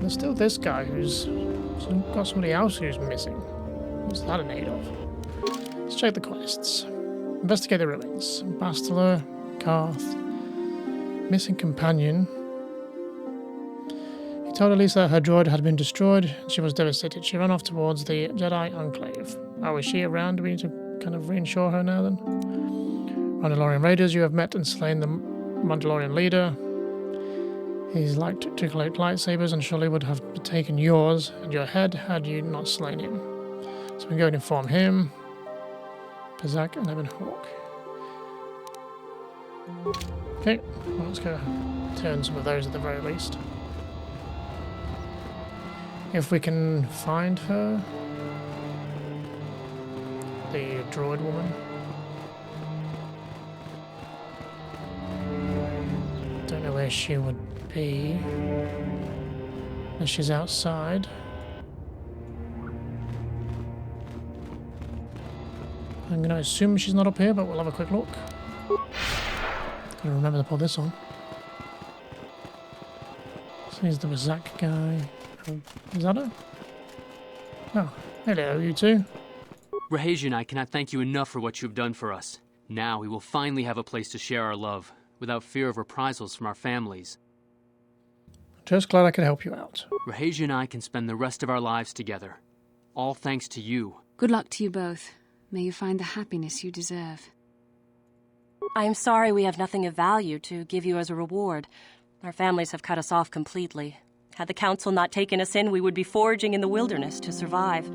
there's still this guy who's got somebody else who's missing. What's that in aid of? Let's check the quests. Investigate the ruins. Bastila, Karth, missing companion. He told Elise that her droid had been destroyed and she was devastated. She ran off towards the Jedi Enclave. Oh, is she around? Do we need to kind of reinsure her now then? Mandalorian Raiders, you have met and slain the Mandalorian leader. He's like to collect lightsabers and surely would have taken yours and your head had you not slain him. So we can go and inform him. Pazak and Evan Hawk. Okay, well, let's go turn some of those at the very least. If we can find her. The droid woman. Don't know where she would be. And she's outside. I'm going to assume she's not up here, but we'll have a quick look. Gotta remember to put this on. So here's the Razak guy. Is that her? Oh, hello, you two. Raheja and I cannot thank you enough for what you have done for us. Now we will finally have a place to share our love, without fear of reprisals from our families. Just glad I could help you out. Raheja and I can spend the rest of our lives together. All thanks to you. Good luck to you both. May you find the happiness you deserve. I am sorry we have nothing of value to give you as a reward. Our families have cut us off completely. Had the Council not taken us in, we would be foraging in the wilderness to survive.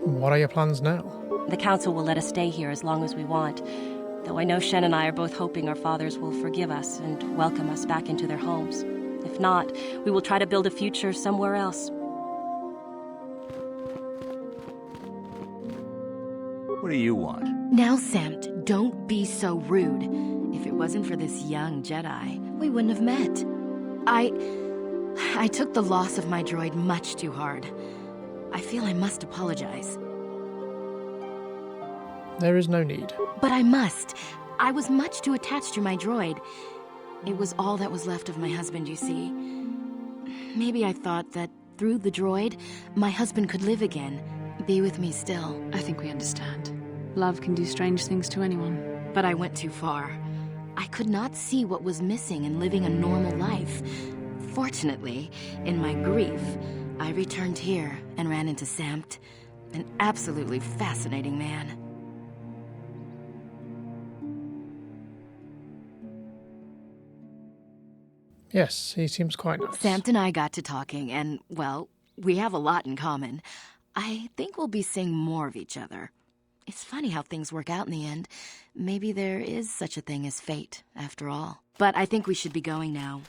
What are your plans now? The Council will let us stay here as long as we want, though I know Shen and I are both hoping our fathers will forgive us and welcome us back into their homes. If not, we will try to build a future somewhere else. What do you want? Now, Samt, don't be so rude. If it wasn't for this young Jedi, we wouldn't have met. I took the loss of my droid much too hard. I feel I must apologize. There is no need. But I must. I was much too attached to my droid. It was all that was left of my husband, you see. Maybe I thought that through the droid, my husband could live again, be with me still. I think we understand. Love can do strange things to anyone. But I went too far. I could not see what was missing in living a normal life. Fortunately, in my grief, I returned here and ran into Samt, an absolutely fascinating man. Yes, he seems quite nice. Samt and I got to talking, and, well, we have a lot in common. I think we'll be seeing more of each other. It's funny how things work out in the end. Maybe there is such a thing as fate, after all. But I think we should be going now.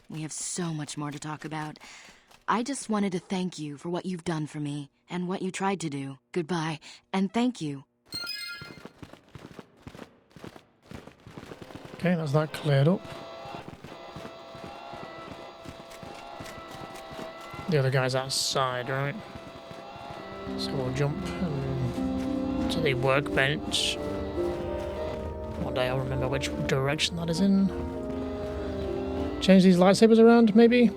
We have so much more to talk about. I just wanted to thank you for what you've done for me, and what you tried to do. Goodbye, and thank you. Okay, that's that cleared up. The other guy's outside, right? So we'll jump to the workbench. One day I'll remember which direction that is in. Change these lightsabers around, maybe?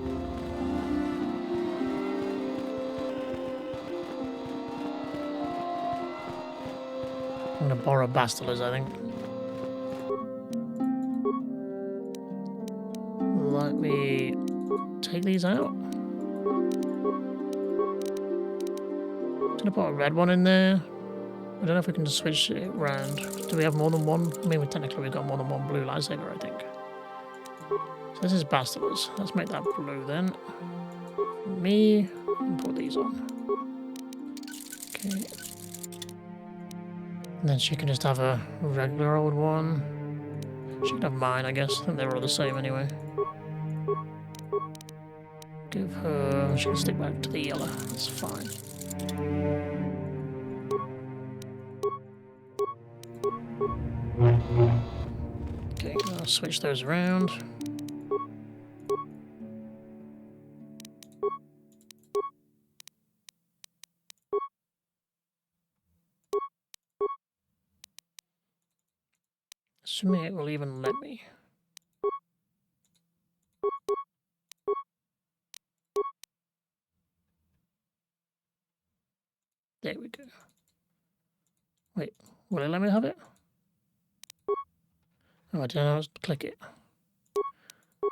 I'm gonna borrow Bastila's, I think. Let me take these out. Gonna put a red one in there. I don't know if we can just switch it around. Do we have more than one? I mean, technically we've got more than one blue lightsaber, I think. So this is Bastila's. Let's make that blue then. Me, and put these on. Okay. And then she can just have a regular old one. She can have mine, I guess. I think they're all the same anyway. Give her... She can stick back to the yellow. That's fine. Okay, I'll switch those around. Assuming it will even let me. There we go. Wait, will it let me have it? Oh, I don't know. Let's click it.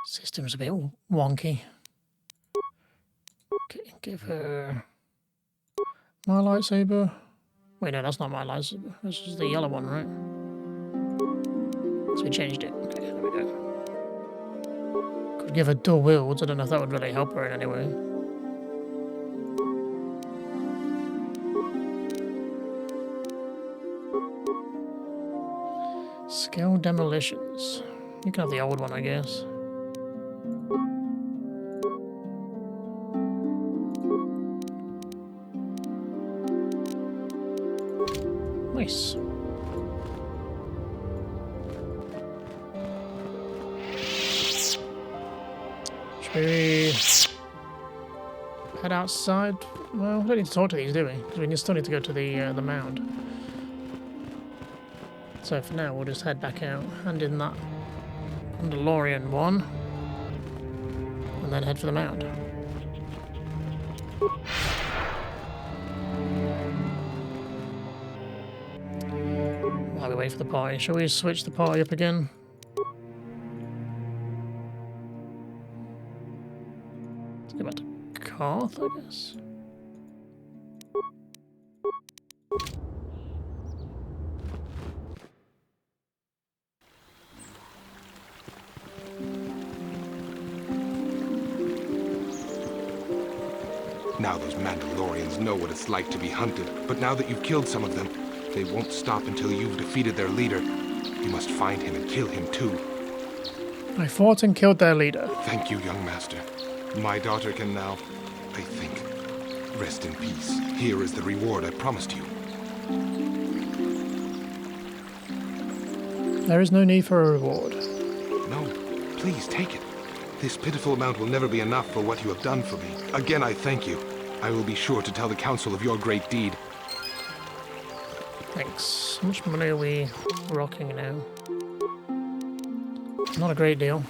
System's a bit wonky. Okay, give her my lightsaber. Wait, no, that's not my lightsaber. This is the yellow one, right? So we changed it. Okay, there we go. Could give her dual wields. I don't know if that would really help her in any way. Scale demolitions. You can have the old one, I guess. Nice. Should we head outside? Well, we don't need to talk to these, do we? Because we still need to go to the mound. So for now, we'll just head back out, hand in that Mandalorian one, and then head for the mound. While we wait for the party, shall we switch the party up again? Let's go back to Karth, I guess. Now those Mandalorians know what it's like to be hunted, but now that you've killed some of them, they won't stop until you've defeated their leader. You must find him and kill him too. I fought and killed their leader. Thank you, young master. My daughter can now, I think, rest in peace. Here is the reward I promised you. There is no need for a reward. No, please take it. This pitiful amount will never be enough for what you have done for me. Again, I thank you. I will be sure to tell the council of your great deed. Thanks. How much money are we rocking now? Not a great deal.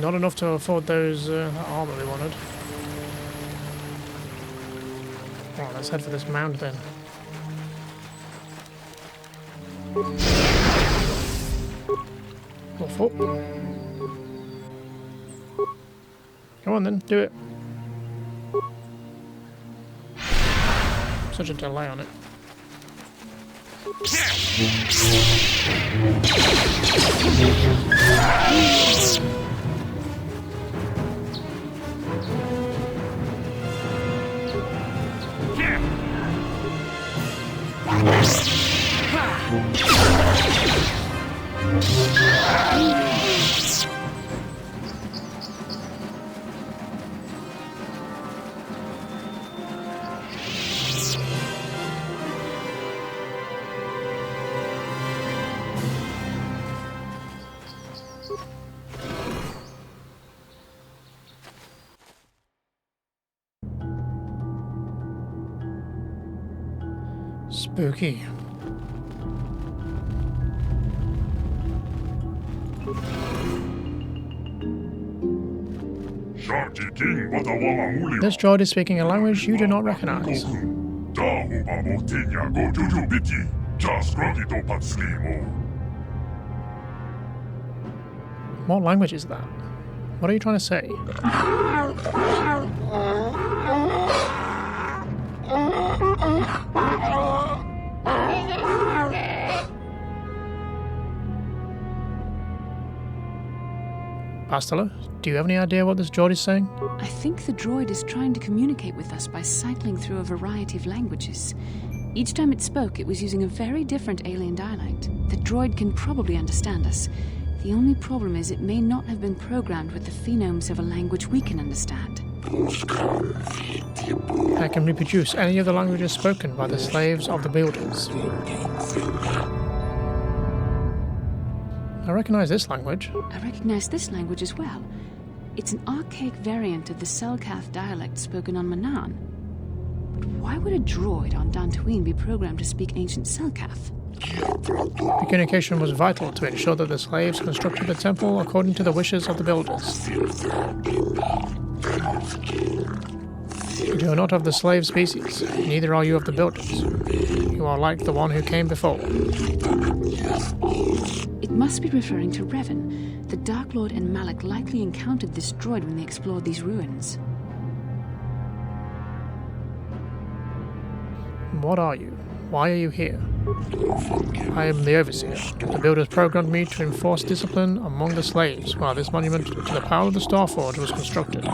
Not enough to afford those that armor we wanted. Right, let's head for this mound then. Off up. Come on then, do it. Such a delay on it. Spooky. This droid is speaking a language you do not recognize. What language is that? What are you trying to say? Pastella, do you have any idea what this droid is saying? I think the droid is trying to communicate with us by cycling through a variety of languages. Each time it spoke, it was using a very different alien dialect. The droid can probably understand us. The only problem is it may not have been programmed with the phonemes of a language we can understand. I can reproduce any of the languages spoken by the slaves of the builders. I recognize this language. I recognize this language as well. It's an archaic variant of the Selkath dialect spoken on Manaan. But why would a droid on Dantooine be programmed to speak ancient Selkath? The communication was vital to ensure that the slaves constructed the temple according to the wishes of the builders. You are not of the slave species, neither are you of the builders. You are like the one who came before. It must be referring to Reven. The Dark Lord and Malak likely encountered this droid when they explored these ruins. What are you? Why are you here? I am the Overseer. The Builders programmed me to enforce discipline among the slaves while this monument to the power of the Starforge was constructed.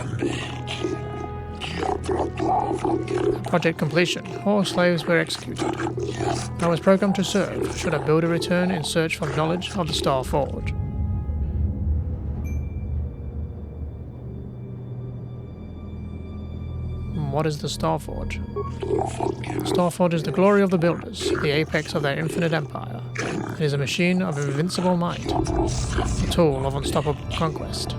At project completion, all slaves were executed. I was programmed to serve should a Builder return in search for knowledge of the Starforge. What is the Starforge? The Starforge is the glory of the Builders, the apex of their infinite empire. It is a machine of invincible might, a tool of unstoppable conquest.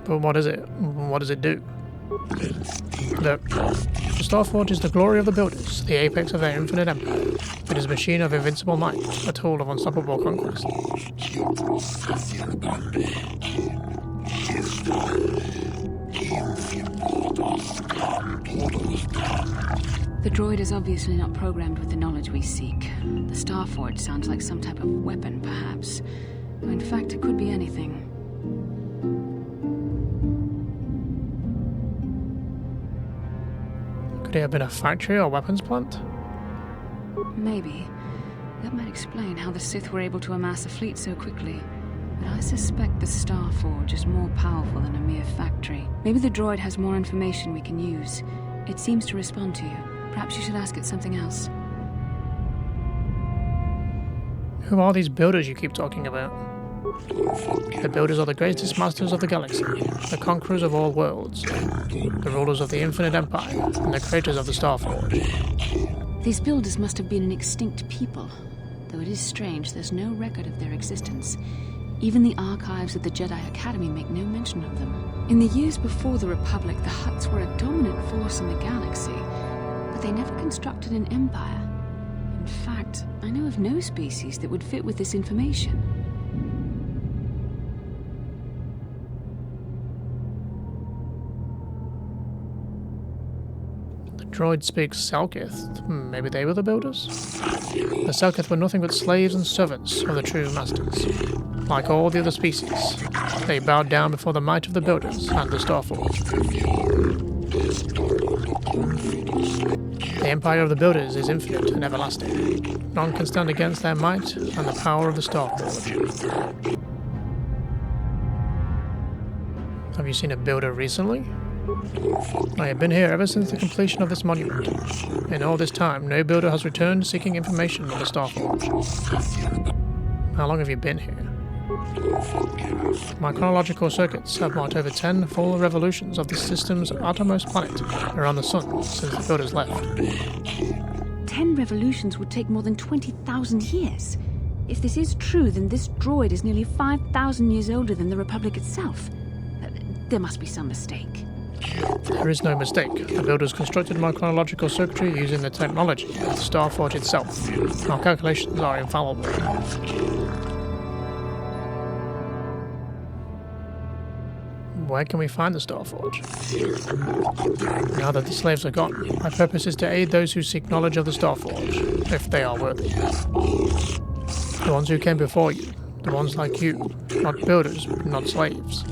But what is it? What does it do? The Starforge is the glory of the Builders, the apex of their infinite empire. It is a machine of invincible might, a tool of unstoppable conquest. The droid is obviously not programmed with the knowledge we seek. The Starforge sounds like some type of weapon, perhaps. In fact, it could be anything. Could it have been a factory or weapons plant? Maybe. That might explain how the Sith were able to amass a fleet so quickly. But I suspect the Starforge is more powerful than a mere factory. Maybe the droid has more information we can use. It seems to respond to you. Perhaps you should ask it something else. Who are these builders you keep talking about? The builders are the greatest masters of the galaxy, the conquerors of all worlds, the rulers of the infinite empire, and the creators of the Starforge. These builders must have been an extinct people, though it is strange there's no record of their existence. Even the archives of the Jedi Academy make no mention of them. In the years before the Republic, the Hutts were a dominant force in the galaxy, but they never constructed an empire. In fact, I know of no species that would fit with this information. The droid speaks Selkith. Maybe they were the builders? The Selkith were nothing but slaves and servants of the true masters. Like all the other species, they bowed down before the might of the builders and the Starforge. The empire of the builders is infinite and everlasting. None can stand against their might and the power of the Starforge. Have you seen a builder recently? I have been here ever since the completion of this monument. In all this time, no builder has returned seeking information of the Starforge. How long have you been here? My chronological circuits have marked over 10 full revolutions of the system's outermost planet around the sun since the builders left. 10 revolutions would take more than 20,000 years. If this is true, then this droid is nearly 5,000 years older than the Republic itself. There must be some mistake. There is no mistake. The builders constructed my chronological circuitry using the technology of the Starforge itself. Our calculations are infallible. Where can we find the Starforge? Now that the slaves are gone, my purpose is to aid those who seek knowledge of the Starforge, if they are worthy. The ones who came before you, the ones like you, not builders, not slaves,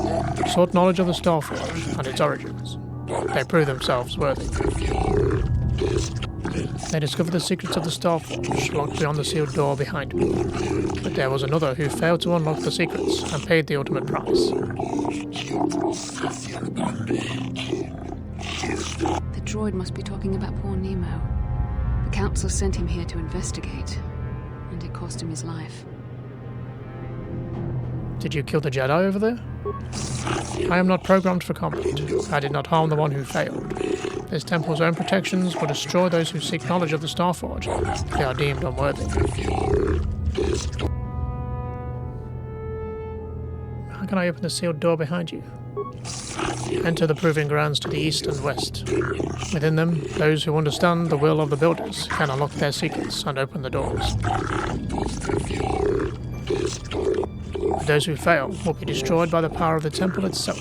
sought knowledge of the Starforge and its origins. They proved themselves worthy. They discovered the secrets of the Starforge locked beyond the sealed door behind me. But there was another who failed to unlock the secrets and paid the ultimate price. The droid must be talking about poor Nemo. The Council sent him here to investigate, and it cost him his life. Did you kill the Jedi over there? I am not programmed for combat. I did not harm the one who failed. This temple's own protections will destroy those who seek knowledge of the Starforge if they are deemed unworthy. How can I open the sealed door behind you? Enter the proving grounds to the east and west. Within them, those who understand the will of the builders can unlock their secrets and open the doors. But those who fail will be destroyed by the power of the temple itself.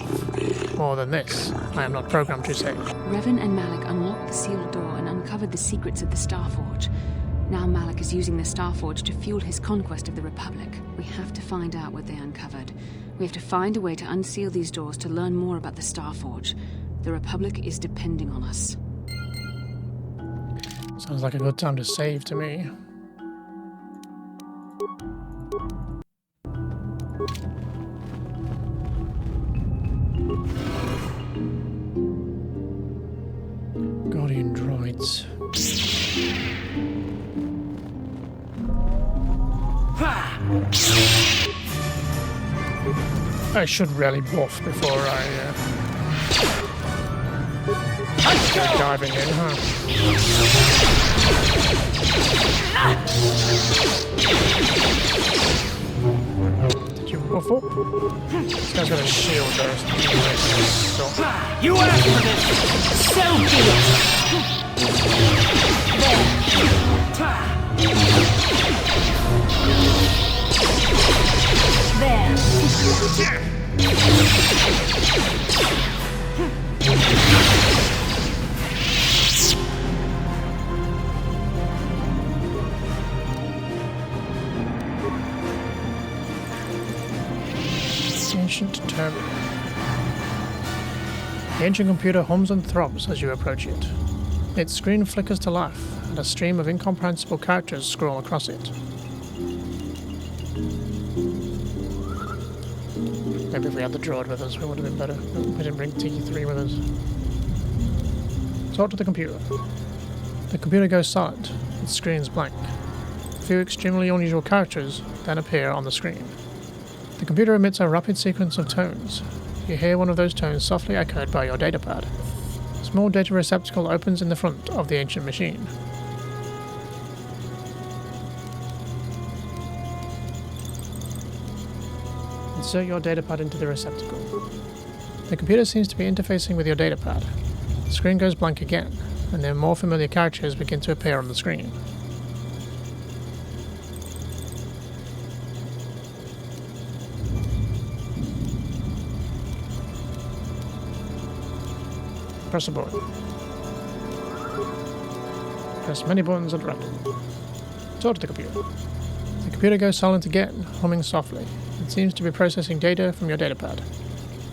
More than this, I am not programmed to say. Reven and Malak unlocked the sealed door and uncovered the secrets of the Starforge. Now Malak is using the Starforge to fuel his conquest of the Republic. We have to find out what they uncovered. We have to find a way to unseal these doors to learn more about the Starforge. The Republic is depending on us. Sounds like a good time to save to me. Guardian droids. I should really buff before I go diving in, huh? Did you buff up? This guy's got a shield there. So. You asked for this! So be it! Ancient terminal. The ancient computer hums and throbs as you approach it. Its screen flickers to life, and a stream of incomprehensible characters scroll across it. Maybe if we had the droid with us, it would have been better. No, we didn't bring T3 with us. Talk to the computer. The computer goes silent. Its screen's blank. A few extremely unusual characters then appear on the screen. The computer emits a rapid sequence of tones. You hear one of those tones softly echoed by your datapad. A small data receptacle opens in the front of the ancient machine. Insert your datapad into the receptacle. The computer seems to be interfacing with your datapad. The screen goes blank again, and then more familiar characters begin to appear on the screen. Press a button. Press many buttons at random. Talk to the computer. The computer goes silent again, humming softly. It seems to be processing data from your datapad.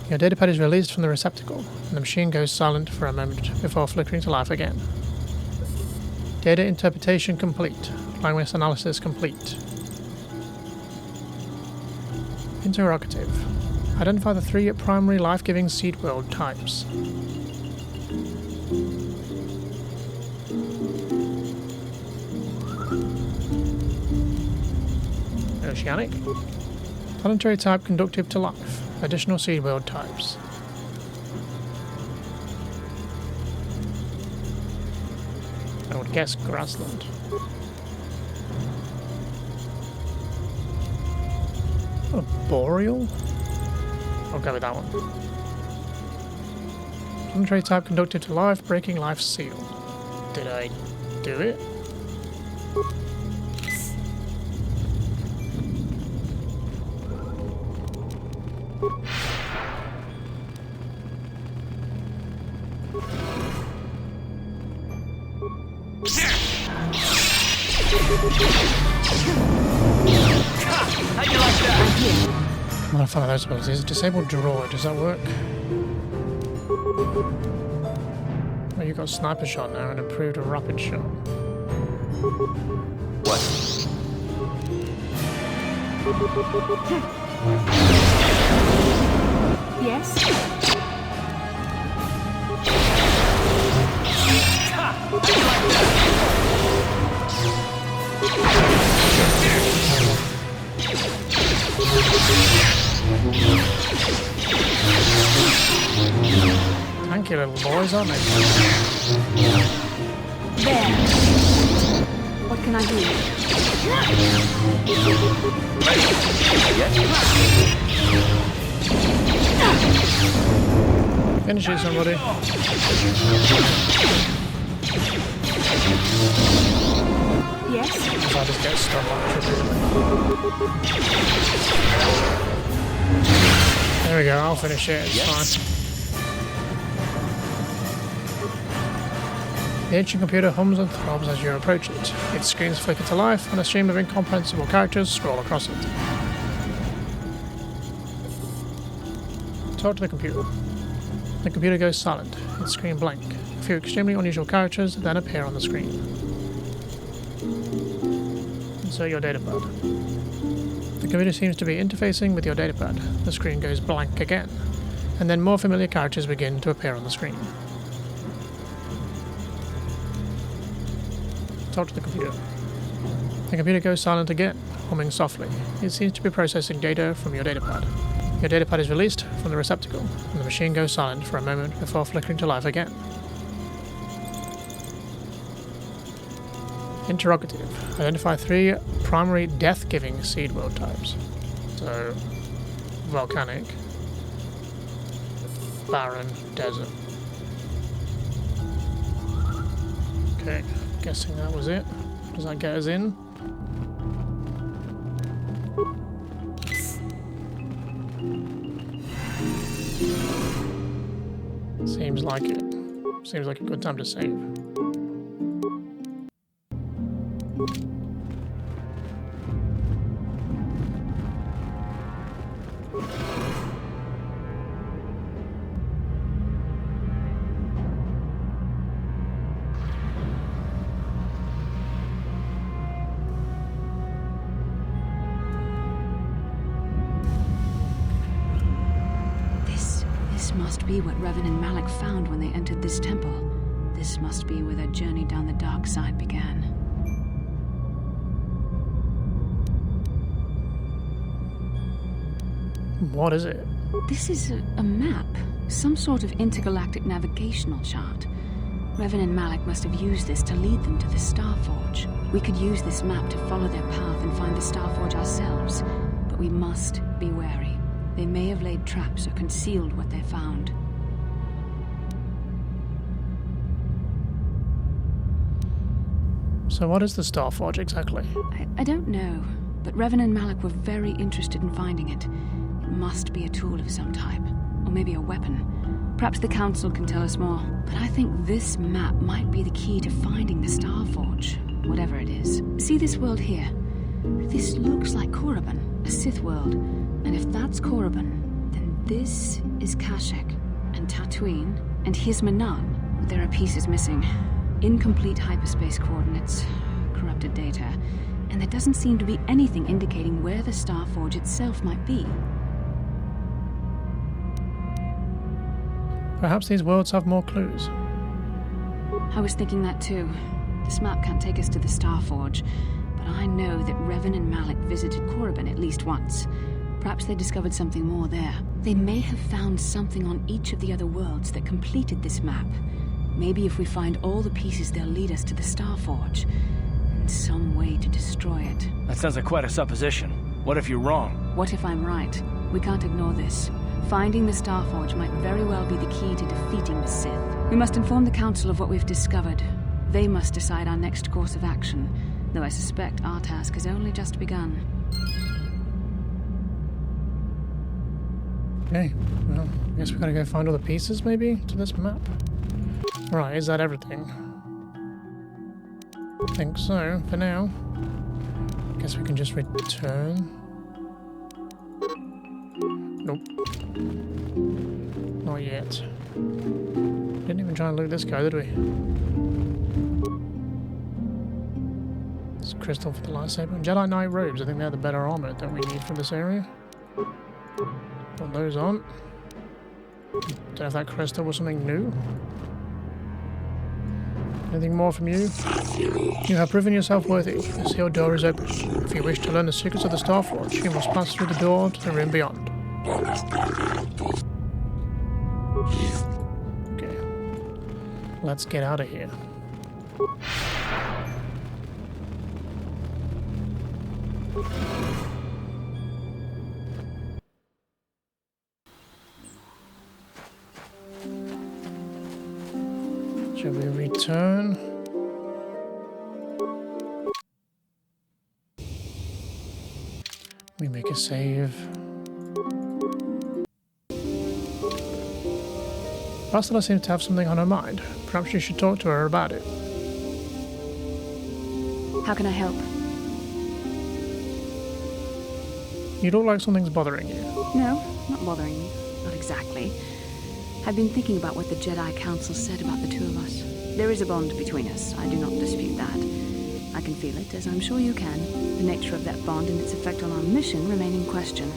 Your datapad is released from the receptacle, and the machine goes silent for a moment before flickering to life again. Data interpretation complete. Language analysis complete. Interrogative. Identify the 3 primary life-giving seed world types. Oceanic. Planetary type conductive to life. Additional seed world types. I would guess grassland. Oh, boreal? I'll go with that one. Planetary type conductive to life, breaking life seal. Did I do it? How'd you like that? I'm not a fan of those abilities. Disabled droid, does that work? Well, you've got sniper shot now and improved rapid shot. What? Yes? Thank you, little boys, aren't they? There. What can I do? Finish it, somebody. Yes? Because I just get stuck on it. There we go, I'll finish it, it's fine. The ancient computer hums and throbs as you approach it. Its screens flicker to life, and a stream of incomprehensible characters scroll across it. Talk to the computer. The computer goes silent, its screen blank. A few extremely unusual characters then appear on the screen. Insert your datapad. The computer seems to be interfacing with your datapad. The screen goes blank again, and then more familiar characters begin to appear on the screen. Talk to the computer. The computer goes silent again, humming softly. It seems to be processing data from your datapad. Your datapad is released from the receptacle, and the machine goes silent for a moment before flickering to life again. Interrogative. Identify 3 primary death-giving seed world types. So, volcanic, barren, desert. Okay, guessing that was it. Does that get us in? Seems like it. Seems like a good time to save. This must be what Reven and Malak found when they entered this temple. This must be where their journey down the dark side began. What is it? This is a map. Some sort of intergalactic navigational chart. Reven and Malak must have used this to lead them to the Starforge. We could use this map to follow their path and find the Starforge ourselves. But we must be wary. They may have laid traps or concealed what they found. So what is the Starforge exactly? I don't know, but Reven and Malak were very interested in finding it. It must be a tool of some type, or maybe a weapon. Perhaps the Council can tell us more. But I think this map might be the key to finding the Starforge, whatever it is. See this world here? This looks like Korriban, a Sith world. And if that's Korriban, then this is Kashyyyk, and Tatooine, and here's Manan. But there are pieces missing. Incomplete hyperspace coordinates, corrupted data, and there doesn't seem to be anything indicating where the Starforge itself might be. Perhaps these worlds have more clues. I was thinking that too. This map can't take us to the Starforge, but I know that Reven and Malak visited Korriban at least once. Perhaps they discovered something more there. They may have found something on each of the other worlds that completed this map. Maybe if we find all the pieces, they'll lead us to the Starforge, and some way to destroy it. That sounds like quite a supposition. What if you're wrong? What if I'm right? We can't ignore this. Finding the Starforge might very well be the key to defeating the Sith. We must inform the Council of what we've discovered. They must decide our next course of action, though I suspect our task has only just begun. Okay, well, I guess we gotta go find all the pieces, maybe, to this map. Right, is that everything? I think so, for now. Guess we can just return. Nope. Not yet. Didn't even try and loot this guy, did we? It's crystal for the lightsaber. Jedi Knight robes, I think they're the better armor that we need for this area. Put those on. Don't know if that crystal was something new. Anything more from you? You have proven yourself worthy. The sealed door is open. If you wish to learn the secrets of the Starforge, you must pass through the door to the room beyond. Okay. Let's get out of here. Shall we return? We make a save. Bastila seems to have something on her mind. Perhaps you should talk to her about it. How can I help? You look like something's bothering you. No, not bothering me. Not exactly. I've been thinking about what the Jedi Council said about the two of us. There is a bond between us. I do not dispute that. I can feel it, as I'm sure you can. The nature of that bond and its effect on our mission remain in question.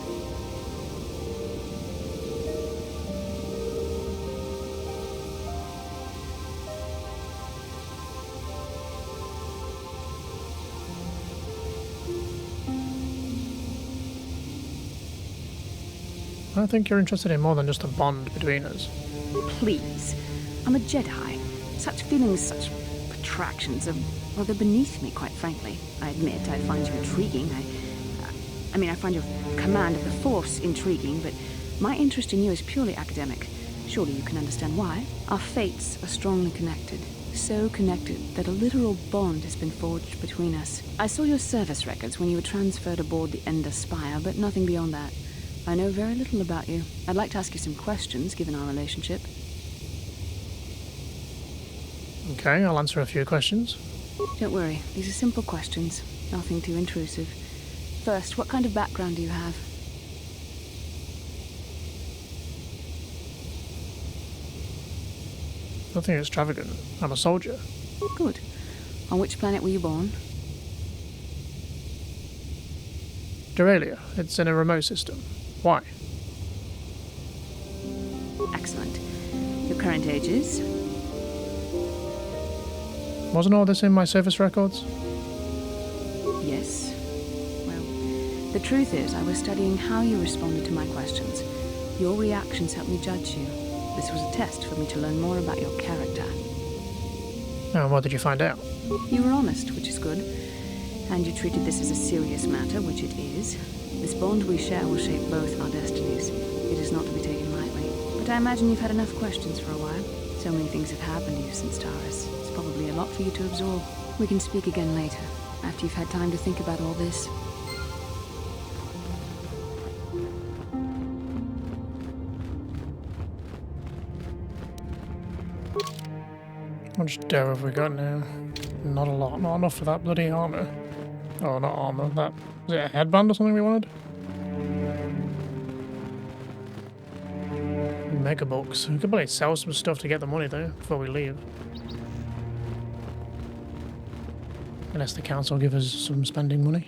I think you're interested in more than just a bond between us. Please. I'm a Jedi. Such feelings, such attractions are, well, they're beneath me, quite frankly. I admit I find you intriguing. I find your command of the Force intriguing, but my interest in you is purely academic. Surely you can understand why. Our fates are strongly connected. So connected that a literal bond has been forged between us. I saw your service records when you were transferred aboard the Ender Spire, but nothing beyond that. I know very little about you. I'd like to ask you some questions, given our relationship. Okay, I'll answer a few questions. Don't worry, these are simple questions. Nothing too intrusive. First, what kind of background do you have? Nothing extravagant. I'm a soldier. Good. On which planet were you born? Duralia. It's in a remote system. Why? Excellent. Your current age is? Wasn't all this in my service records? Yes. Well, the truth is, I was studying how you responded to my questions. Your reactions helped me judge you. This was a test for me to learn more about your character. And what did you find out? You were honest, which is good. And you treated this as a serious matter, which it is. This bond we share will shape both our destinies. It is not to be taken lightly. But I imagine you've had enough questions for a while. So many things have happened to you since Taurus. It's probably a lot for you to absorb. We can speak again later, after you've had time to think about all this. How much dough have we got now? Not a lot. Not enough for that bloody armor. Oh, not armor. That... Was it a headband or something we wanted? Mega books. We could probably sell some stuff to get the money though, before we leave. Unless the council give us some spending money.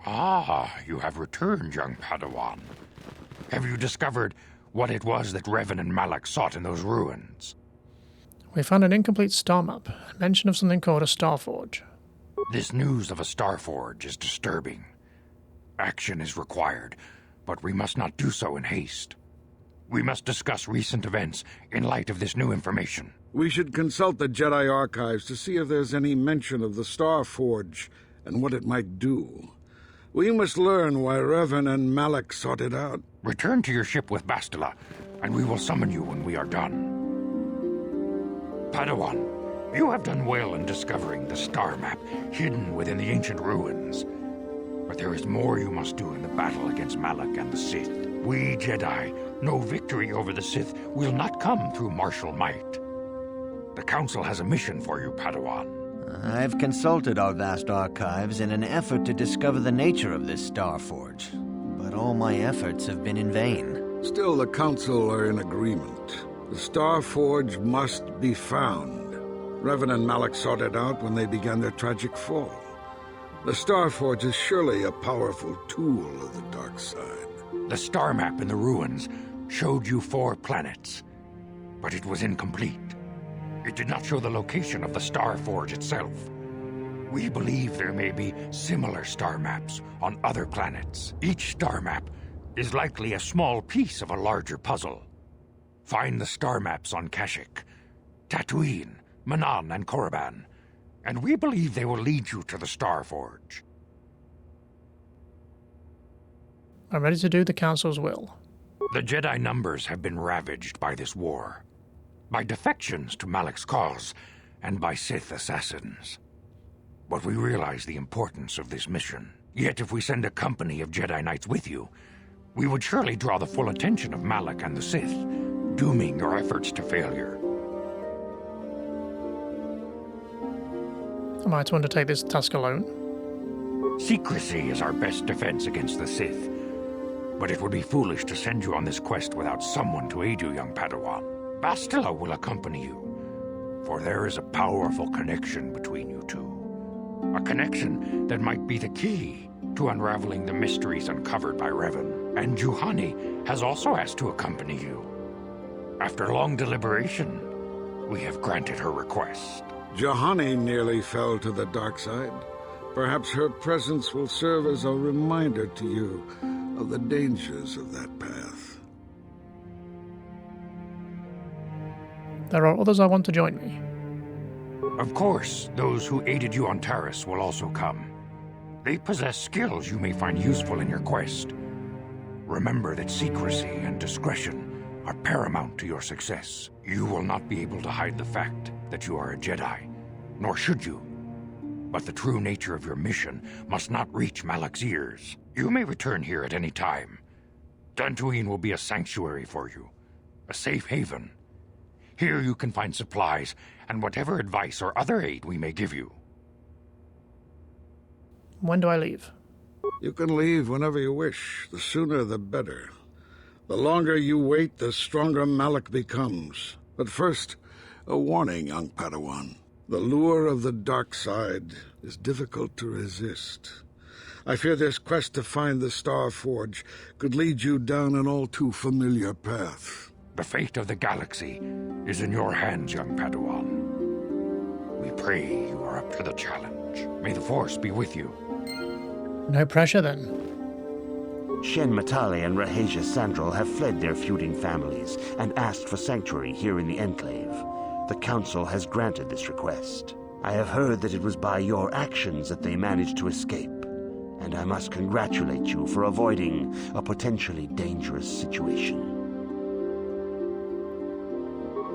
Ah, you have returned, young Padawan. Have you discovered what it was that Reven and Malak sought in those ruins? We found an incomplete star map, a mention of something called a star forge. This news of a star forge is disturbing. Action is required, but we must not do so in haste. We must discuss recent events in light of this new information. We should consult the Jedi archives to see if there's any mention of the star forge and what it might do. We must learn why Reven and Malak sought it out. Return to your ship with Bastila, and we will summon you when we are done. Padawan, you have done well in discovering the star map hidden within the ancient ruins. But there is more you must do in the battle against Malak and the Sith. We Jedi know victory over the Sith will not come through martial might. The Council has a mission for you, Padawan. I've consulted our vast archives in an effort to discover the nature of this star forge, but all my efforts have been in vain. Still, the Council are in agreement. The star forge must be found. Reven and Malak sought it out when they began their tragic fall. The star forge is surely a powerful tool of the dark side. The star map in the ruins showed you 4 planets, but it was incomplete. It did not show the location of the star forge itself. We believe there may be similar star maps on other planets. Each star map is likely a small piece of a larger puzzle. Find the star maps on Kashyyyk, Tatooine, Manan, and Korriban, and we believe they will lead you to the star forge. I'm ready to do the Council's will. The Jedi numbers have been ravaged by this war, by defections to Malak's cause, and by Sith assassins. But we realize the importance of this mission. Yet if we send a company of Jedi Knights with you, we would surely draw the full attention of Malak and the Sith, dooming your efforts to failure. Am I to undertake this task alone? Secrecy is our best defense against the Sith, but it would be foolish to send you on this quest without someone to aid you, young Padawan. Bastila will accompany you, for there is a powerful connection between you two. A connection that might be the key to unraveling the mysteries uncovered by Reven. And Juhani has also asked to accompany you. After long deliberation, we have granted her request. Juhani nearly fell to the dark side. Perhaps her presence will serve as a reminder to you of the dangers of that path. There are others I want to join me. Of course, those who aided you on Taris will also come. They possess skills you may find useful in your quest. Remember that secrecy and discretion are paramount to your success. You will not be able to hide the fact that you are a Jedi, nor should you. But the true nature of your mission must not reach Malak's ears. You may return here at any time. Dantooine will be a sanctuary for you, a safe haven. Here you can find supplies and whatever advice or other aid we may give you. When do I leave? You can leave whenever you wish. The sooner the better. The longer you wait, the stronger Malak becomes. But first, a warning, young Padawan. The lure of the dark side is difficult to resist. I fear this quest to find the Star Forge could lead you down an all too familiar path. The fate of the galaxy is in your hands, young Padawan. We pray you are up to the challenge. May the Force be with you. No pressure, then. Shen Matali and Raheja Sandral have fled their feuding families and asked for sanctuary here in the Enclave. The Council has granted this request. I have heard that it was by your actions that they managed to escape, and I must congratulate you for avoiding a potentially dangerous situation.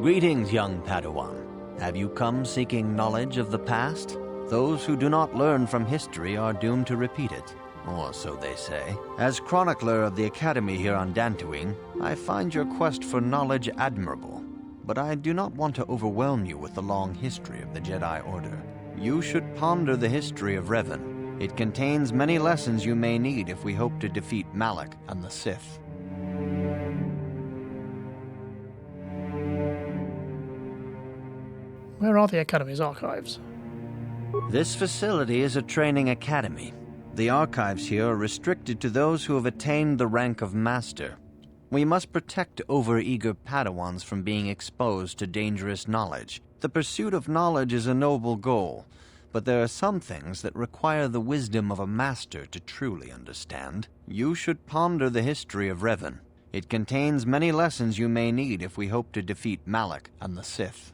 Greetings, young Padawan. Have you come seeking knowledge of the past? Those who do not learn from history are doomed to repeat it, or so they say. As chronicler of the Academy here on Dantooine, I find your quest for knowledge admirable, but I do not want to overwhelm you with the long history of the Jedi Order. You should ponder the history of Reven. It contains many lessons you may need if we hope to defeat Malak and the Sith. Where are the Academy's archives? This facility is a training academy. The archives here are restricted to those who have attained the rank of Master. We must protect overeager Padawans from being exposed to dangerous knowledge. The pursuit of knowledge is a noble goal, but there are some things that require the wisdom of a Master to truly understand. You should ponder the history of Reven. It contains many lessons you may need if we hope to defeat Malak and the Sith.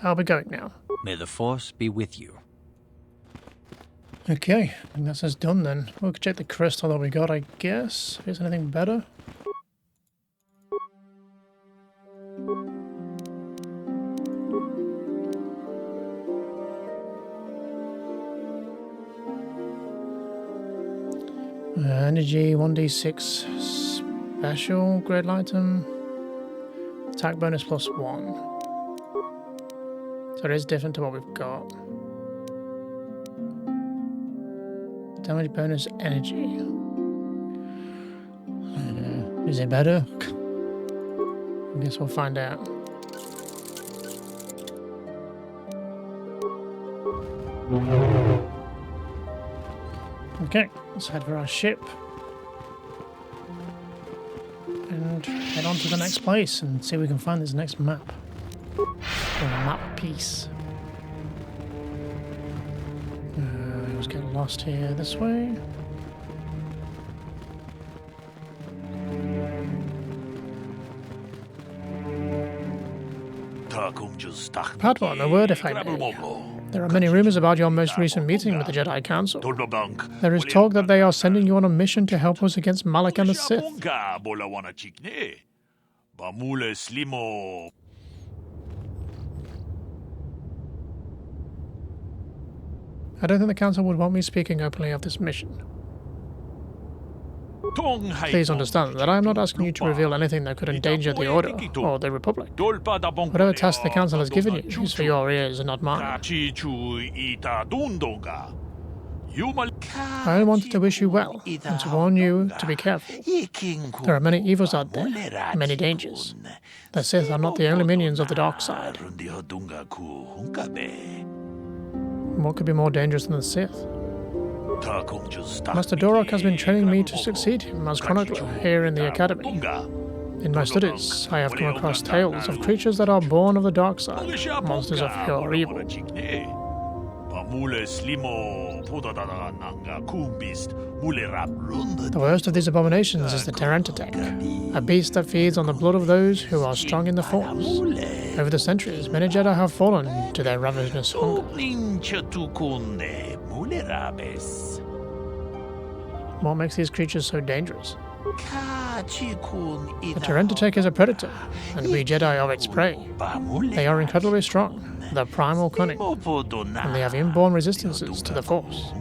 I'll be going now. May the Force be with you. Okay, I think that's us done then. We'll check the crystal that we got, I guess. If there's anything better. Energy 1d6 special grade item. Attack bonus +1. So it is different to what we've got. Damage bonus energy. Is it better? I guess we'll find out. Okay, let's head for our ship. And head on to the next place and see if we can find this next map. Or map piece. I always get lost here this way. Padawan, a word if I may. There are many rumors about your most recent meeting with the Jedi Council. There is talk that they are sending you on a mission to help us against Malak and the Sith. I don't think the Council would want me speaking openly of this mission. Please understand that I am not asking you to reveal anything that could endanger the Order or the Republic. Whatever task the Council has given you is for your ears and not mine. I only wanted to wish you well, and to warn you to be careful. There are many evils out there, many dangers. The Sith are not the only minions of the dark side. What could be more dangerous than the Sith? Master Dorok has been training me to succeed him as chronicler here in the Academy. In my studies, I have come across tales of creatures that are born of the dark side, monsters of pure evil. The worst of these abominations is the Terentatek, a beast that feeds on the blood of those who are strong in the Force. Over the centuries, many Jedi have fallen to their ravenous hunger. What makes these creatures so dangerous? The Terentatek is a predator, and we Jedi are its prey. They are incredibly strong, they're primal cunning, and they have inborn resistances to the Force.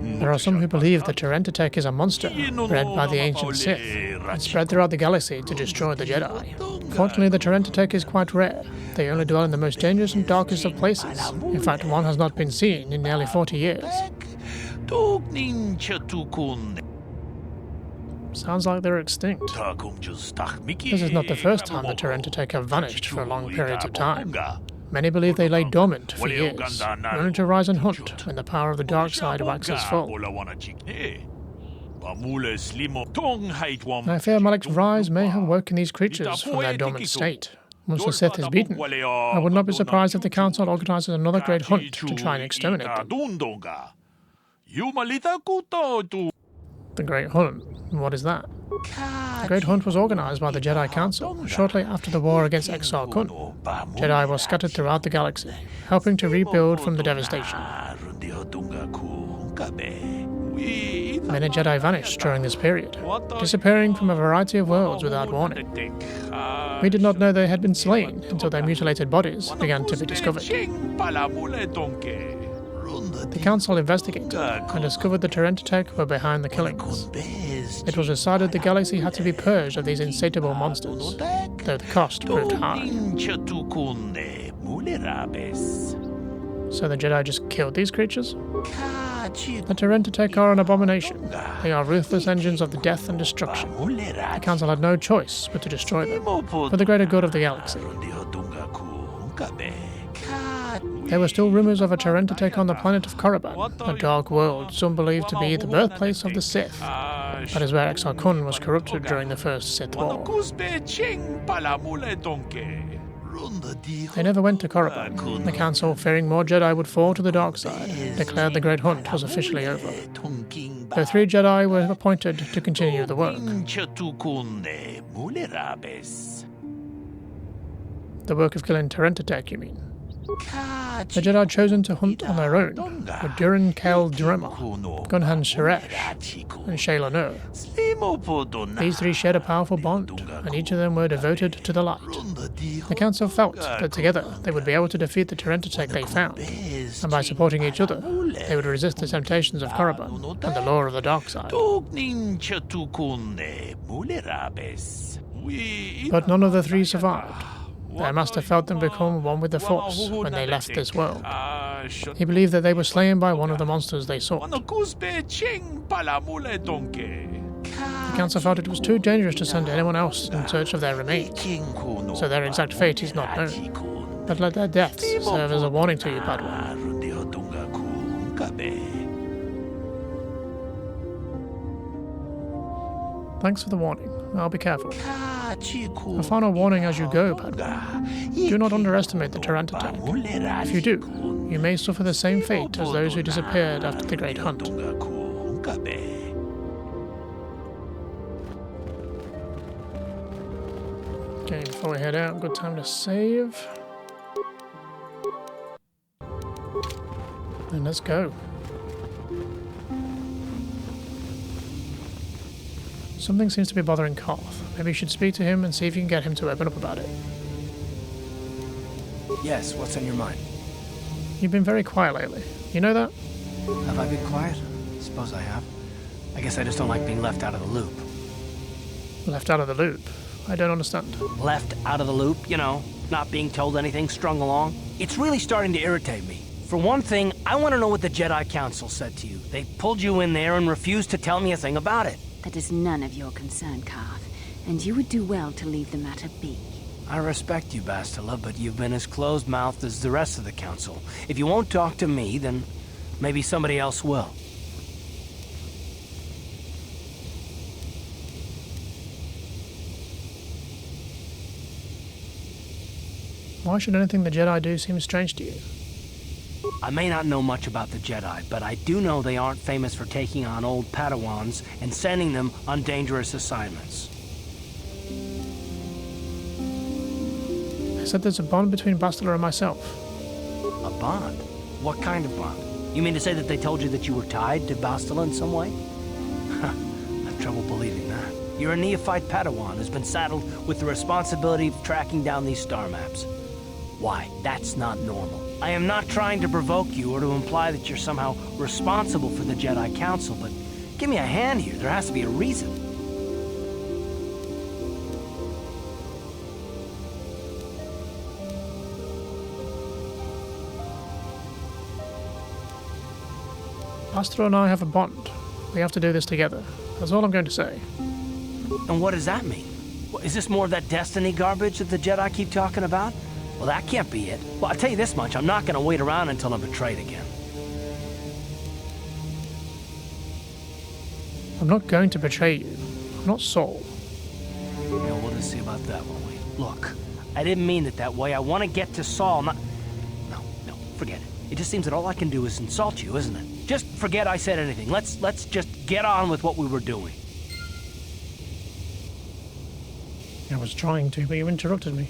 There are some who believe the Terentatek is a monster bred by the ancient Sith and spread throughout the galaxy to destroy the Jedi. Fortunately, the Terentatek is quite rare. They only dwell in the most dangerous and darkest of places. In fact, one has not been seen in nearly 40 years. Sounds like they're extinct. This is not the first time the Terentatek have vanished for long periods of time. Many believe they lay dormant for years, only to rise and hunt when the power of the dark side waxes full. I fear Malak's rise may have woken these creatures from their dormant state. Once the Sith is beaten, I would not be surprised if the Council organizes another great hunt to try and exterminate them. The Great Hunt? What is that? The Great Hunt was organized by the Jedi Council shortly after the war against Exar Kun. Jedi were scattered throughout the galaxy, helping to rebuild from the devastation. Many Jedi vanished during this period, disappearing from a variety of worlds without warning. We did not know they had been slain until their mutilated bodies began to be discovered. The Council investigated and discovered the Terentatek were behind the killings. It was decided the galaxy had to be purged of these insatiable monsters, though the cost proved high. So the Jedi just killed these creatures? The Terentatek are an abomination. They are ruthless engines of the death and destruction. The Council had no choice but to destroy them, for the greater good of the galaxy. There were still rumors of a Terentatek on the planet of Korriban, a dark world some believe to be the birthplace of the Sith. That is where Exar Kun was corrupted during the First Sith War. They never went to Korriban. The Council, fearing more Jedi would fall to the dark side, declared the Great Hunt was officially over. The 3 Jedi were appointed to continue the work. The work of killing Terentatek, you mean? The Jedi chosen to hunt on their own were Durin Kel Drema, Gunhan Sheresh, and Shayla Nur. These 3 shared a powerful bond, and each of them were devoted to the light. The Council felt that together they would be able to defeat the Terentatek they found, and by supporting each other, they would resist the temptations of Korriban and the lure of the dark side. But none of the 3 survived. Their master felt them become one with the Force when they left this world. He believed that they were slain by one of the monsters they sought. The Council felt it was too dangerous to send anyone else in search of their remains, so their exact fate is not known. But let their deaths serve as a warning to you, Padawan. Thanks for the warning. I'll be careful. A final warning as you go, Padawan. Do not underestimate the Terentatek. If you do, you may suffer the same fate as those who disappeared after the Great Hunt. Okay, before we head out, good time to save. And let's go. Something seems to be bothering Koth. Maybe you should speak to him and see if you can get him to open up about it. Yes, what's on your mind? You've been very quiet lately. You know that? Have I been quiet? Suppose I have. I guess I just don't like being left out of the loop. Left out of the loop? I don't understand. Left out of the loop, you know, not being told anything, strung along. It's really starting to irritate me. For one thing, I want to know what the Jedi Council said to you. They pulled you in there and refused to tell me a thing about it. That is none of your concern, Carth, and you would do well to leave the matter be. I respect you, Bastila, but you've been as closed-mouthed as the rest of the Council. If you won't talk to me, then maybe somebody else will. Why should anything the Jedi do seem strange to you? I may not know much about the Jedi, but I do know they aren't famous for taking on old Padawans and sending them on dangerous assignments. I said there's a bond between Bastila and myself. A bond? What kind of bond? You mean to say that they told you that you were tied to Bastila in some way? I have trouble believing that. You're a neophyte Padawan who's been saddled with the responsibility of tracking down these star maps. Why? That's not normal. I am not trying to provoke you or to imply that you're somehow responsible for the Jedi Council, but give me a hand here. There has to be a reason. Bastila and I have a bond. We have to do this together. That's all I'm going to say. And what does that mean? What, is this more of that destiny garbage that the Jedi keep talking about? Well, that can't be it. Well, I'll tell you this much, I'm not going to wait around until I'm betrayed again. I'm not going to betray you. I'm not Saul. Yeah, we'll just see about that, won't we? Look, I didn't mean it that way. I want to get to Saul, not... No, forget it. It just seems that all I can do is insult you, isn't it? Just forget I said anything. Let's just get on with what we were doing. I was trying to, but you interrupted me.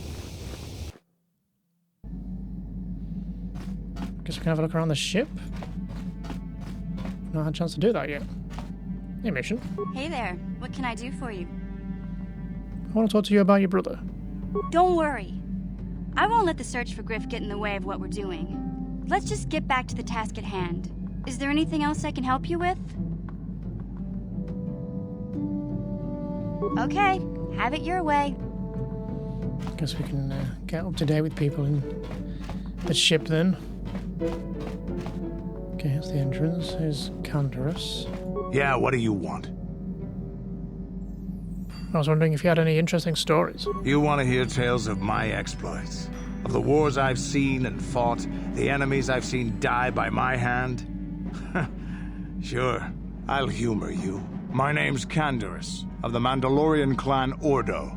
Guess we can have a look around the ship. Not had a chance to do that yet. Hey, Mission. Hey there. What can I do for you? I want to talk to you about your brother. Don't worry. I won't let the search for Griff get in the way of what we're doing. Let's just get back to the task at hand. Is there anything else I can help you with? Okay, have it your way. Guess we can get up to date with people in the ship then. Okay, here's the entrance. Here's Canderous. Yeah, what do you want? I was wondering if you had any interesting stories. You want to hear tales of my exploits? Of the wars I've seen and fought, the enemies I've seen die by my hand? Sure, I'll humor you. My name's Canderous, of the Mandalorian clan Ordo.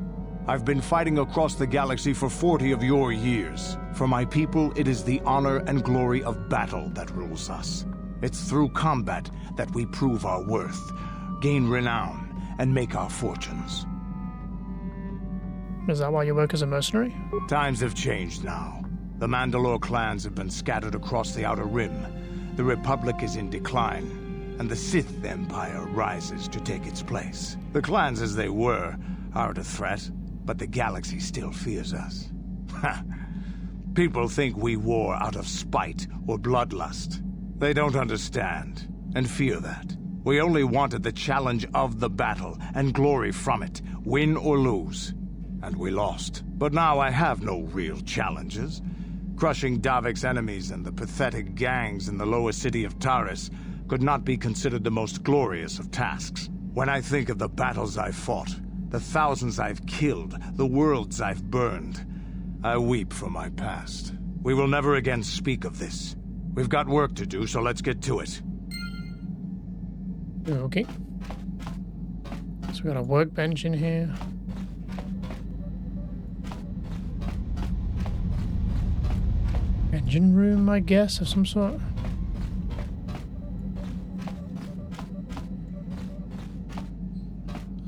I've been fighting across the galaxy for 40 of your years. For my people, it is the honor and glory of battle that rules us. It's through combat that we prove our worth, gain renown, and make our fortunes. Is that why you work as a mercenary? Times have changed now. The Mandalore clans have been scattered across the Outer Rim. The Republic is in decline, and the Sith Empire rises to take its place. The clans as they were aren't a threat, but the galaxy still fears us. People think we war out of spite or bloodlust. They don't understand, and fear that. We only wanted the challenge of the battle, and glory from it, win or lose. And we lost. But now I have no real challenges. Crushing Davik's enemies and the pathetic gangs in the lower city of Taris could not be considered the most glorious of tasks. When I think of the battles I've fought, the thousands I've killed, the worlds I've burned, I weep for my past. We will never again speak of this. We've got work to do, so let's get to it. Okay. So we got a workbench in here. Engine room, I guess, of some sort.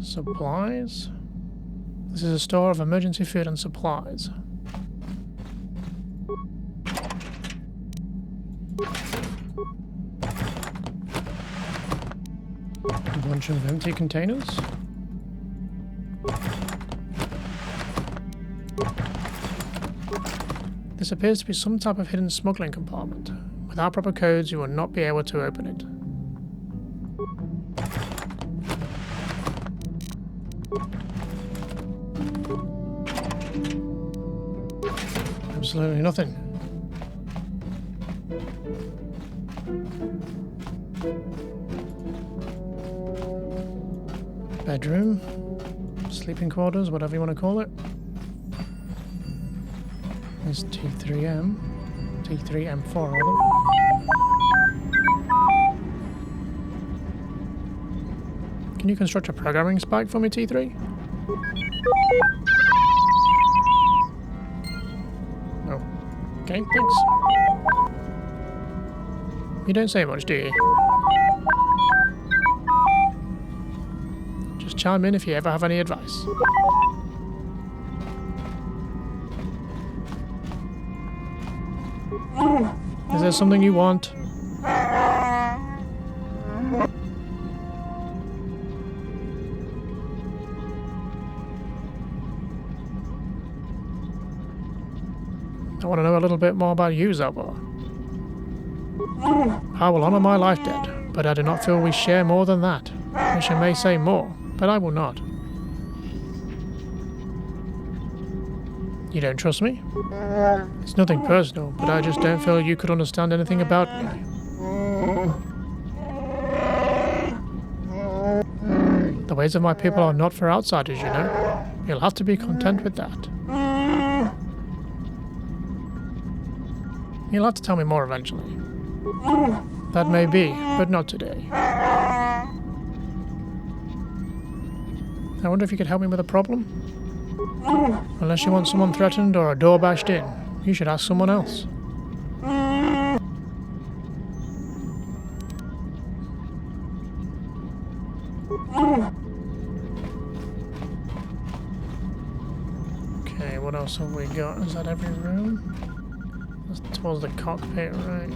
Supplies. This is a store of emergency food and supplies. A bunch of empty containers. This appears to be some type of hidden smuggling compartment. Without proper codes, you will not be able to open it. Absolutely nothing. Bedroom, sleeping quarters, whatever you want to call it. There's T3M, T3M4 rather. Can you construct a programming spike for me, T3? Oh, okay, thanks. You don't say much, do you? Just chime in if you ever have any advice. Is there something you want? I want to know a little bit more about you, Zelbar. I will honor my life debt, but I do not feel we share more than that. Which I may say more, but I will not. You don't trust me? It's nothing personal, but I just don't feel you could understand anything about me. The ways of my people are not for outsiders, you know. You'll have to be content with that. You'll have to tell me more eventually. That may be, but not today. I wonder if you could help me with a problem? Unless you want someone threatened or a door bashed in, you should ask someone else. Okay, what else have we got? Is that every room? That's towards the cockpit, right?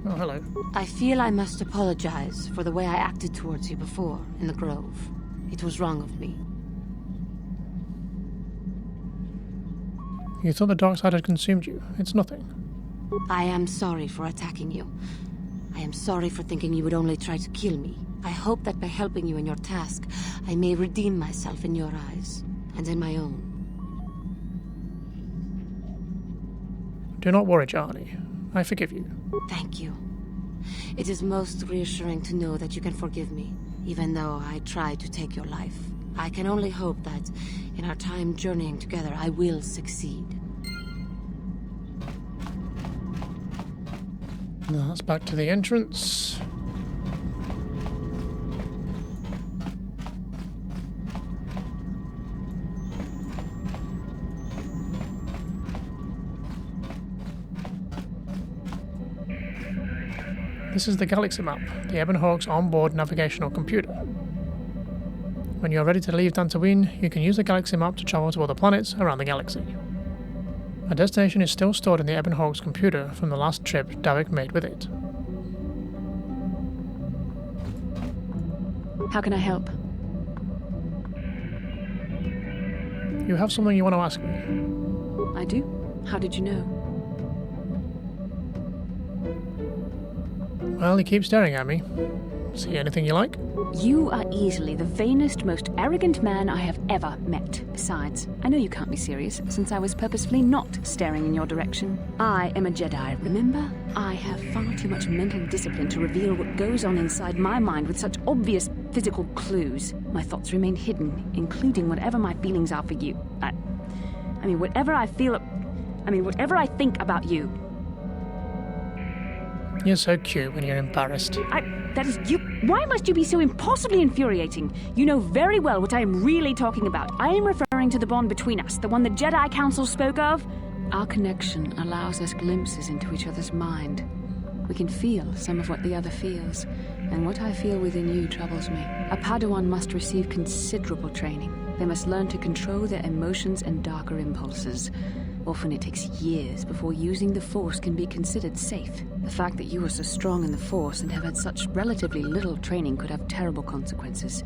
Oh, hello. I feel I must apologize for the way I acted towards you before, in the Grove. It was wrong of me. You thought the dark side had consumed you. It's nothing. I am sorry for attacking you. I am sorry for thinking you would only try to kill me. I hope that by helping you in your task, I may redeem myself in your eyes, and in my own. Do not worry, Johnny. I forgive you. Thank you. It is most reassuring to know that you can forgive me, even though I tried to take your life. I can only hope that, in our time journeying together, I will succeed. Now that's back to the entrance. This is the galaxy map, the Ebon Hawk's onboard navigational computer. When you're ready to leave Dantooine, you can use the galaxy map to travel to other planets around the galaxy. A destination is still stored in the Ebon Hawk's computer from the last trip Davik made with it. How can I help? You have something you want to ask me? I do? How did you know? Well, he keeps staring at me. See anything you like? You are easily the vainest, most arrogant man I have ever met. Besides, I know you can't be serious, since I was purposefully not staring in your direction. I am a Jedi, remember? I have far too much mental discipline to reveal what goes on inside my mind with such obvious physical clues. My thoughts remain hidden, including whatever my feelings are for you. Whatever I think about you. You're so cute when you're embarrassed. That is you. Why must you be so impossibly infuriating? You know very well what I am really talking about. I am referring to the bond between us, the one the Jedi Council spoke of. Our connection allows us glimpses into each other's mind. We can feel some of what the other feels, and what I feel within you troubles me. A Padawan must receive considerable training. They must learn to control their emotions and darker impulses. Often it takes years before using the Force can be considered safe. The fact that you are so strong in the Force and have had such relatively little training could have terrible consequences.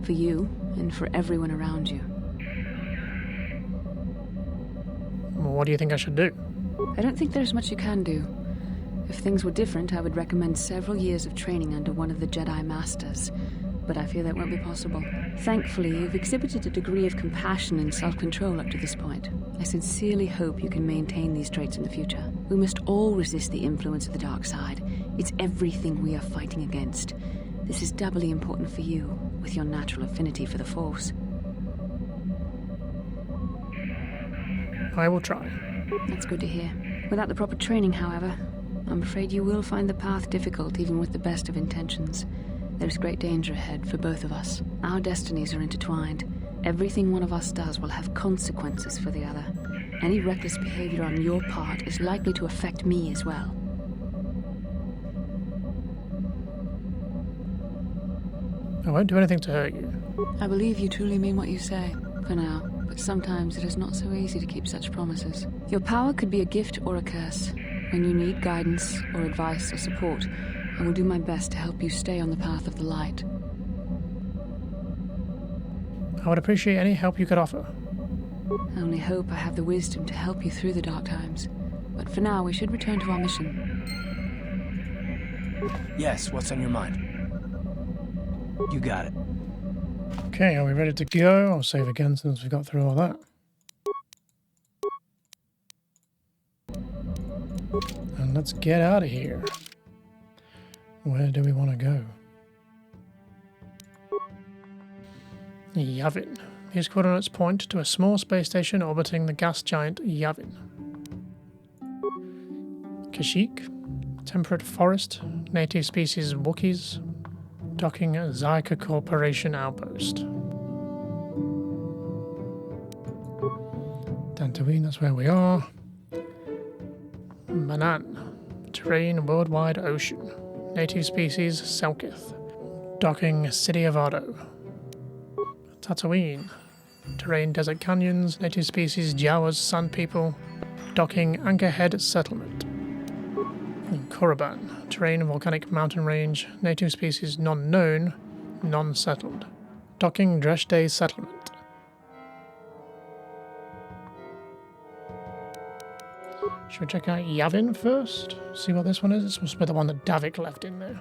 For you, and for everyone around you. Well, what do you think I should do? I don't think there's much you can do. If things were different, I would recommend several years of training under one of the Jedi Masters. But I fear that won't be possible. Thankfully, you've exhibited a degree of compassion and self-control up to this point. I sincerely hope you can maintain these traits in the future. We must all resist the influence of the dark side. It's everything we are fighting against. This is doubly important for you, with your natural affinity for the Force. I will try. That's good to hear. Without the proper training, however, I'm afraid you will find the path difficult even with the best of intentions. There's great danger ahead for both of us. Our destinies are intertwined. Everything one of us does will have consequences for the other. Any reckless behavior on your part is likely to affect me as well. I won't do anything to hurt you. I believe you truly mean what you say, for now, but sometimes it is not so easy to keep such promises. Your power could be a gift or a curse. When you need guidance or advice or support, I will do my best to help you stay on the path of the light. I would appreciate any help you could offer. I only hope I have the wisdom to help you through the dark times. But for now, we should return to our mission. Yes, what's on your mind? You got it. Okay, are we ready to go? I'll save again since we got through all that. And let's get out of here. Where do we want to go? Yavin. These coordinates point to a small space station orbiting the gas giant Yavin. Kashyyyk. Temperate forest. Native species Wookiees. Docking Zyka Corporation outpost. Dantooine, that's where we are. Manan. Terrain worldwide ocean. Native species Selkith. Docking City of Ardo. Tatooine. Terrain desert canyons. Native species Jawas Sun People. Docking Anchorhead Settlement. Korriban. Terrain volcanic mountain range. Native species non-known. Non-settled. Docking Dreshte Settlement. Should we check out Yavin first? See what this one is? It's supposed to be the one that Davik left in there.